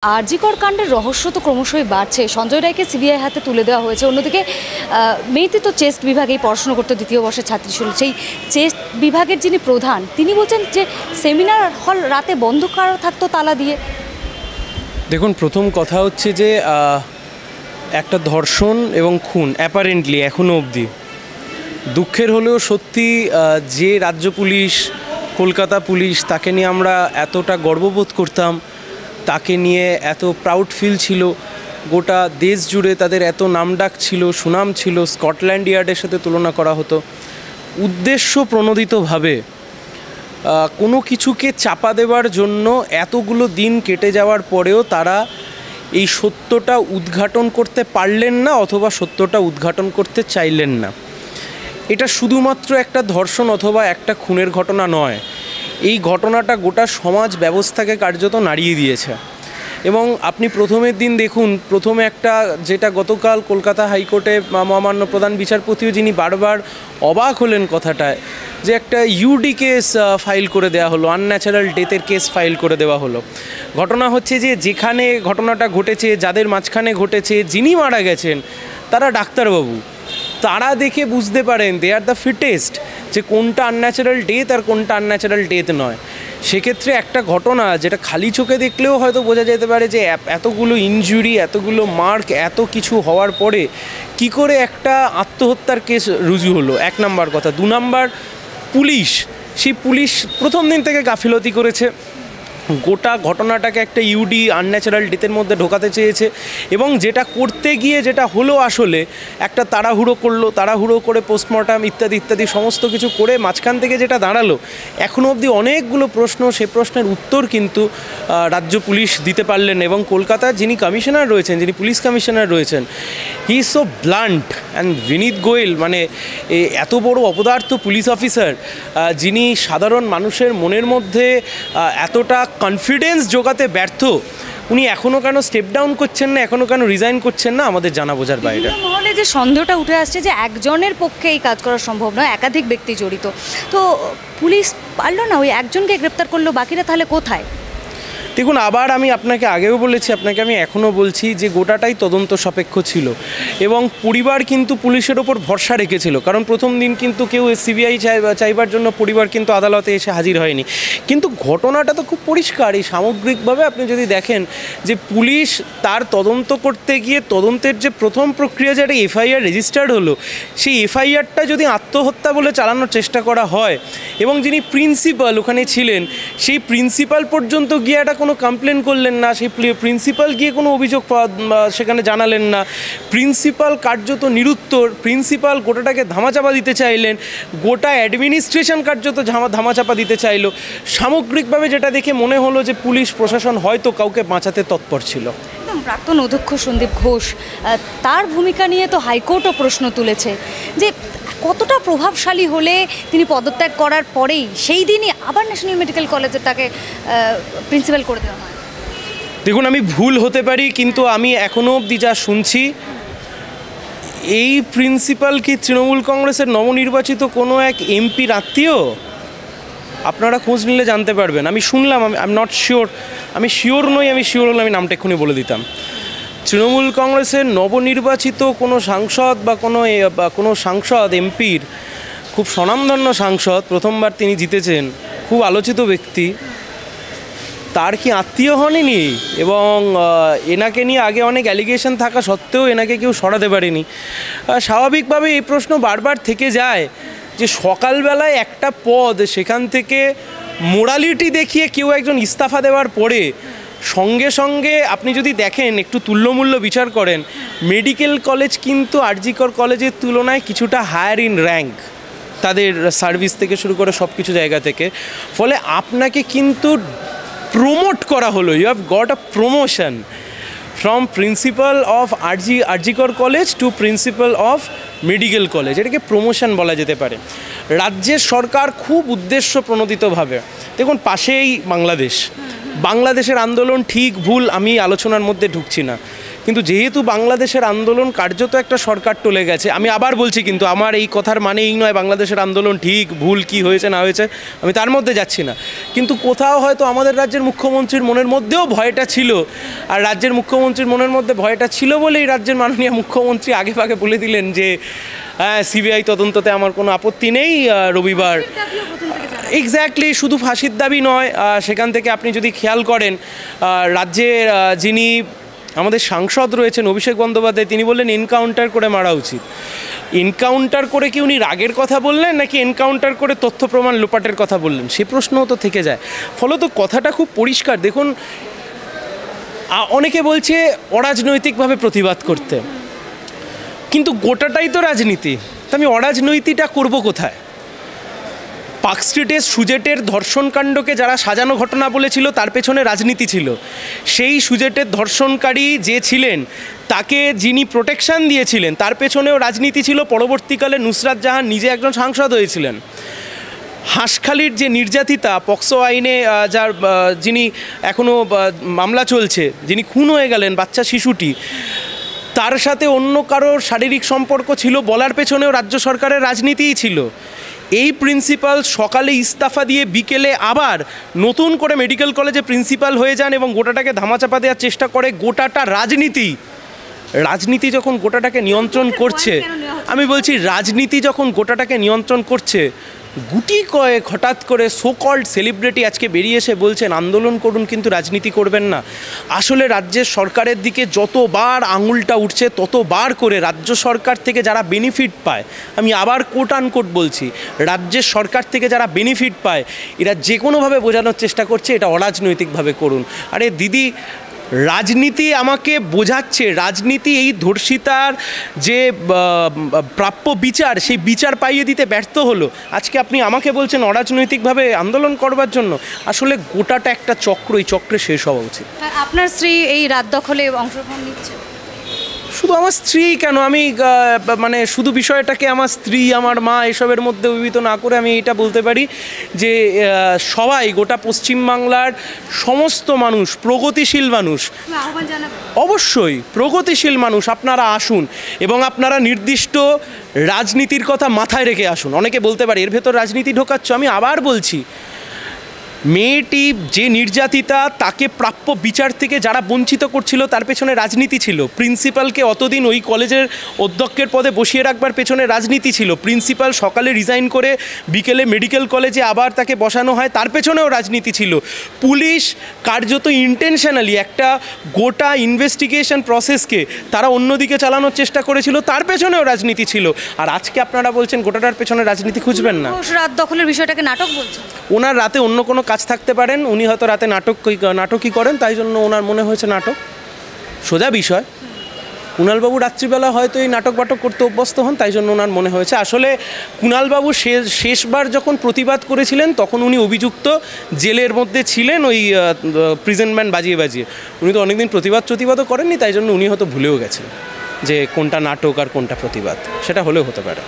আরজিকর কাণ্ডের রহস্য তো ক্রমশই বাড়ছে। সঞ্জয় রায়কে সিবিআই হাতে তুলে দেওয়া হয়েছে। অন্যদিকে মেয়েটি তো চেস্ট বিভাগেই পড়াশোনা করতে দ্বিতীয় বর্ষের ছাত্রী ছিল। সেই চেস্ট বিভাগের যিনি প্রধান তিনি বলছেন যে সেমিনার হল রাতে বন্ধ করা থাকতো তালা দিয়ে। দেখুন, প্রথম কথা হচ্ছে যে একটা ধর্ষণ এবং খুন অ্যাপারেন্টলি এখনও অবধি দুঃখের হলেও সত্যি যে রাজ্য পুলিশ, কলকাতা পুলিশ, তাকে নিয়ে আমরা এতটা গর্ববোধ করতাম, তাকে নিয়ে এত প্রাউড ফিল ছিল, গোটা দেশ জুড়ে তাদের এত নামডাক ছিল, সুনাম ছিল, স্কটল্যান্ড ইয়ার্ডের সাথে তুলনা করা হতো। উদ্দেশ্য প্রণোদিতভাবে কোনো কিছুকে চাপা দেওয়ার জন্য এতগুলো দিন কেটে যাওয়ার পরেও তারা এই সত্যটা উদ্ঘাটন করতে পারলেন না, অথবা সত্যটা উদ্ঘাটন করতে চাইলেন না। এটা শুধুমাত্র একটা ধর্ষণ অথবা একটা খুনের ঘটনা নয়, এই ঘটনাটা গোটা সমাজ ব্যবস্থাকে কার্যত নাড়িয়ে দিয়েছে। এবং আপনি প্রথমের দিন দেখুন, প্রথমে একটা যেটা গতকাল কলকাতা হাইকোর্টে মহামান্য প্রধান বিচারপতিও যিনি বারবার অবাক হলেন কথাটায়, যে একটা ইউডি কেস ফাইল করে দেওয়া হলো, আনন্যাচারাল ডেথের কেস ফাইল করে দেওয়া হলো। ঘটনা হচ্ছে যে যেখানে ঘটনাটা ঘটেছে, যাদের মাঝখানে ঘটেছে, যিনি মারা গেছেন তারা ডাক্তারবাবু, তারা দেখে বুঝতে পারেন দে আর দ্য ফিটেস্ট যে কোনটা আনন্যাচারাল ডেথ আর কোনটা আনন্যাচারাল ডেথ নয়। সেক্ষেত্রে একটা ঘটনা যেটা খালি চোখে দেখলেও হয়তো বোঝা যেতে পারে যে এতগুলো ইনজুরি, এতগুলো মার্ক, এত কিছু হওয়ার পরে কি করে একটা আত্মহত্যার কেস রুজু হলো, এক নাম্বার কথা। দু নাম্বার, পুলিশ, সেই পুলিশ প্রথম দিন থেকে গাফিলতি করেছে, গোটা ঘটনাটাকে একটা ইউডি আনন্যাচারাল ডেথের মধ্যে ঢোকাতে চেয়েছে, এবং যেটা করতে গিয়ে যেটা হলো আসলে একটা তাড়াহুড়ো করলো, তাড়াহুড়ো করে পোস্টমর্টম ইত্যাদি ইত্যাদি সমস্ত কিছু করে মাঝখান থেকে যেটা দাঁড়ালো, এখনও অবধি অনেকগুলো প্রশ্ন, সে প্রশ্নের উত্তর কিন্তু রাজ্য পুলিশ দিতে পারলেন। এবং কলকাতার যিনি কমিশনার রয়েছেন, যিনি পুলিশ কমিশনার রয়েছেন, he is so blunt. And Vineet Goel, মানে এত বড় অপদার্থ পুলিশ অফিসার, যিনি সাধারণ মানুষের মনের মধ্যে এতটা কনফিডেন্স জোগাতে ব্যর্থ, উনি এখনও কেন স্টেপ ডাউন করছেন না, এখনও কেন রিজাইন করছেন না, আমাদের জানা বোঝার বাইরে। মহলে যে সন্দেহটা উঠে আসছে যে একজনের পক্ষে এই কাজ করা সম্ভব নয়, একাধিক ব্যক্তি জড়িত, তো পুলিশ পারলো না, ওই একজনকে গ্রেপ্তার করলো, বাকিরা তাহলে কোথায়? দেখুন, আবার আমি আপনাকে আগেও বলেছি, আপনাকে আমি এখনও বলছি যে গোটাটাই তদন্ত সাপেক্ষ ছিল, এবং পরিবার কিন্তু পুলিশের ওপর ভরসা রেখেছিল। কারণ প্রথম দিন কিন্তু কেউ সিবিআই চাইবার জন্য পরিবার কিন্তু আদালতে এসে হাজির হয়নি। কিন্তু ঘটনাটা তো খুব পরিষ্কার। এই সামগ্রিকভাবে আপনি যদি দেখেন যে পুলিশ তার তদন্ত করতে গিয়ে তদন্তের যে প্রথম প্রক্রিয়া, যে একটা এফআইআর রেজিস্টার্ড হলো, সেই এফআইআরটা যদি আত্মহত্যা বলে চালানোর চেষ্টা করা হয়, এবং যিনি প্রিন্সিপাল ওখানে ছিলেন, সেই প্রিন্সিপাল পর্যন্ত গিয়ে একটা কোনো কমপ্লেন করলেন না, সেই প্রিন্সিপাল গিয়ে কোনো অভিযোগ সেখানে জানালেন না, প্রিন্সিপাল কার্যত নিরুত্তর, প্রিন্সিপাল গোটাটাকে ধামাচাপা দিতে চাইলেন, গোটা অ্যাডমিনিস্ট্রেশন কার্যত ধামাচাপা দিতে চাইলো। সামগ্রিকভাবে যেটা দেখে মনে হলো যে পুলিশ প্রশাসন হয়তো কাউকে বাঁচাতে তৎপর ছিল। প্রাক্তন অধ্যক্ষ সন্দীপ ঘোষ, তার ভূমিকা নিয়ে তো হাইকোর্টও প্রশ্ন তুলেছে যে কতটা প্রভাবশালী হলে তিনি পদত্যাগ করার পরেই সেই দিনই আবার ন্যাশনাল মেডিকেল কলেজে তাকে প্রিন্সিপাল করে দেওয়া হয়। দেখুন, আমি ভুল হতে পারি, কিন্তু আমি এখনও অবধি যা শুনছি, এই প্রিন্সিপাল কি তৃণমূল কংগ্রেসের নবনির্বাচিত কোনো এক এমপির আত্মীয়? আপনারা খোঁজ নিলে জানতে পারবেন। আমি শুনলাম, আই এম নট শিওর, আমি শিওর নই, আমি শিওর হলে আমি নামটা এক্ষুনি বলে দিতাম। তৃণমূল কংগ্রেসের নবনির্বাচিত কোনো সাংসদ বা কোনো সাংসদ, এমপির খুব স্বনামধন্য সাংসদ, প্রথমবার তিনি জিতেছেন, খুব আলোচিত ব্যক্তি, তার কি আত্মীয় হননি? এবং এনাকে নিয়ে আগে অনেক অ্যালিগেশন থাকা সত্ত্বেও এনাকে কেউ সরাতে পারেনি। স্বাভাবিকভাবে এই প্রশ্ন বারবার থেকে যায় যে সকালবেলায় একটা পদ, সেখান থেকে মোরালিটি দেখিয়ে কেউ একজন ইস্তফা দেওয়ার পরে সঙ্গে সঙ্গে আপনি যদি দেখেন, একটু তুল্যমূল্য বিচার করেন, মেডিকেল কলেজ কিন্তু আরজিকর কলেজের তুলনায় কিছুটা হায়ার ইন র্যাঙ্ক, তাদের সার্ভিস থেকে শুরু করে সব কিছু জায়গা থেকে। ফলে আপনাকে কিন্তু প্রমোট করা হলো, you have got a promotion from principal of RG Kar college to principal of medical college. এটাকে প্রমোশন বলা যেতে পারে। রাজ্যের সরকার খুব উদ্দেশ্য প্রণোদিতভাবে, দেখুন পাশেই বাংলাদেশের আন্দোলন, ঠিক ভুল আমি আলোচনার মধ্যে ঢুকছি না, কিন্তু যেহেতু বাংলাদেশের আন্দোলন কার্যত একটা সরকার টলে গেছে, আমি আবার বলছি কিন্তু আমার এই কথার মানে এই নয় বাংলাদেশের আন্দোলন ঠিক ভুল কি হয়েছে না হয়েছে আমি তার মধ্যে যাচ্ছি না, কিন্তু কোথাও হয়তো আমাদের রাজ্যের মুখ্যমন্ত্রীর মনের মধ্যেও ভয়টা ছিল, আর রাজ্যের মুখ্যমন্ত্রীর মনের মধ্যে ভয়টা ছিল বলেই রাজ্যের মাননীয় মুখ্যমন্ত্রী আগে ভাগে বলে দিলেন যে হ্যাঁ সিবিআই তদন্ততে আমার কোনো আপত্তি নেই, রবিবার। এক্স্যাক্টলি, শুধু ফাঁসির দাবি নয়, সেখান থেকে আপনি যদি খেয়াল করেন রাজ্যের যিনি আমাদের সাংসদ রয়েছেন অভিষেক বন্দ্যোপাধ্যায়, তিনি বললেন এনকাউন্টার করে মারা উচিত। এনকাউন্টার করে কি উনি রাগের কথা বললেন নাকি এনকাউন্টার করে তথ্য প্রমাণ লোপাটের কথা বললেন, সে প্রশ্নও তো থেকে যায়। ফলত কথাটা খুব পরিষ্কার। দেখুন, অনেকে বলছে অরাজনৈতিকভাবে প্রতিবাদ করতে, কিন্তু গোটাটাই তো রাজনীতি, তো আমি অরাজনৈতিকটা করব কোথায়? পার্ক স্ট্রিটের সুজেটের ধর্ষণকাণ্ডকে যারা সাজানো ঘটনা বলেছিল তার পেছনে রাজনীতি ছিল। সেই সুজেটের ধর্ষণকারী যে ছিলেন তাকে যিনি প্রোটেকশন দিয়েছিলেন তার পেছনেও রাজনীতি ছিল। পরবর্তীকালে নুসরাত জাহান নিজে একজন সাংসদ হয়েছিলেন। হাঁসখালির যে নির্যাতিতা, পক্সো আইনে যার যিনি এখনও মামলা চলছে, যিনি খুন হয়ে গেলেন বাচ্চা শিশুটি, তার সাথে অন্য কারোর শারীরিক সম্পর্ক ছিল বলার পেছনেও রাজ্য সরকারের রাজনীতিই ছিল। এই প্রিন্সিপাল সকালে ইস্তফা দিয়ে বিকেলে আবার নতুন করে মেডিকেল কলেজে প্রিন্সিপাল হয়ে যান এবং গোটাটাকে ধামাচাপা দেওয়ার চেষ্টা করে। গোটাটা রাজনীতি যখন গোটাটাকে নিয়ন্ত্রণ করছে, আমি বলছি রাজনীতি যখন গোটাটাকে নিয়ন্ত্রণ করছে, গুটি কয়েক হঠাৎ করে সো কল্ড সেলিব্রিটি আজকে বেরিয়ে এসে বলছেন আন্দোলন করুন কিন্তু রাজনীতি করবেন না। আসলে রাজ্যের সরকারের দিকে যতবার আঙুলটা উঠছে ততবার করে রাজ্য সরকার থেকে যারা বেনিফিট পায়, আমি আবার কোট আনকোট বলছি, রাজ্যের সরকার থেকে যারা বেনিফিট পায় এরা যে কোনোভাবে বোঝানোর চেষ্টা করছে এটা অরাজনৈতিকভাবে করুন। আরে দিদি, রাজনীতি আমাকে বোঝাচ্ছে, রাজনীতি এই ধর্ষিতার যে প্রাপ্য বিচার সেই বিচার পাইয়ে দিতে ব্যর্থ হলো। আজকে আপনি আমাকে বলছেন অরাজনৈতিকভাবে আন্দোলন করবার জন্য। আসলে গোটাটা একটা চক্র, এই চক্রে শেষ হওয়া উচিত। আপনার স্ত্রী এই রাত দখলে অংশগ্রহণ নিচ্ছে? শুধু আমার স্ত্রী কেন, আমি মানে শুধু বিষয়টাকে আমার স্ত্রী আমার মা এসবের মধ্যে অভিহিত না করে আমি এটা বলতে পারি যে সবাই, গোটা পশ্চিমবাংলার সমস্ত মানুষ, প্রগতিশীল মানুষ, অবশ্যই প্রগতিশীল মানুষ, আপনারা আসুন এবং আপনারা নির্দিষ্ট রাজনীতির কথা মাথায় রেখে আসুন। অনেকে বলতে পারে এর ভেতর রাজনীতি ঢোকাচ্ছ, আমি আবার বলছি মেয়েটি যে নির্যাতিতা তাকে প্রাপ্য বিচার থেকে যারা বঞ্চিত করছিল তার পেছনে রাজনীতি ছিল। প্রিন্সিপালকে অতদিন ওই কলেজের অধ্যক্ষের পদে বসিয়ে রাখবার পেছনে রাজনীতি ছিল। প্রিন্সিপাল সকালে রিজাইন করে বিকেলে মেডিকেল কলেজে আবার তাকে বসানো হয়, তার পেছনেও রাজনীতি ছিল। পুলিশ কার্যত ইন্টেনশনালি একটা গোটা ইনভেস্টিগেশন প্রসেসকে তারা অন্যদিকে চালানোর চেষ্টা করেছিল, তার পেছনেও রাজনীতি ছিল। আর আজকে আপনারা বলছেন গোটাটার পেছনে রাজনীতি খুঁজবেন না। রাত দখলের বিষয়টাকে নাটক বলছেন? ওনার রাতে অন্য কোনো কাজ থাকতে পারেন, উনি হয়তো রাতে নাটকই করেন, তাই জন্য ওনার মনে হয়েছে নাটক। সোজা বিষয়, কুণালবাবু রাত্রিবেলা হয়তো এই নাটক বাটক করতে অভ্যস্ত হন, তাই জন্য ওনার মনে হয়েছে। আসলে কুণালবাবু শেষবার যখন প্রতিবাদ করেছিলেন তখন উনি অভিযুক্ত জেলের মধ্যে ছিলেন ওই প্রিজন ব্যান্ড বাজিয়ে। উনি তো অনেকদিন প্রতিবাদও করেননি, তাই জন্য উনি হয়তো ভুলেও গেছেন যে কোনটা নাটক আর কোনটা প্রতিবাদ, সেটা হলেও হতে পারে।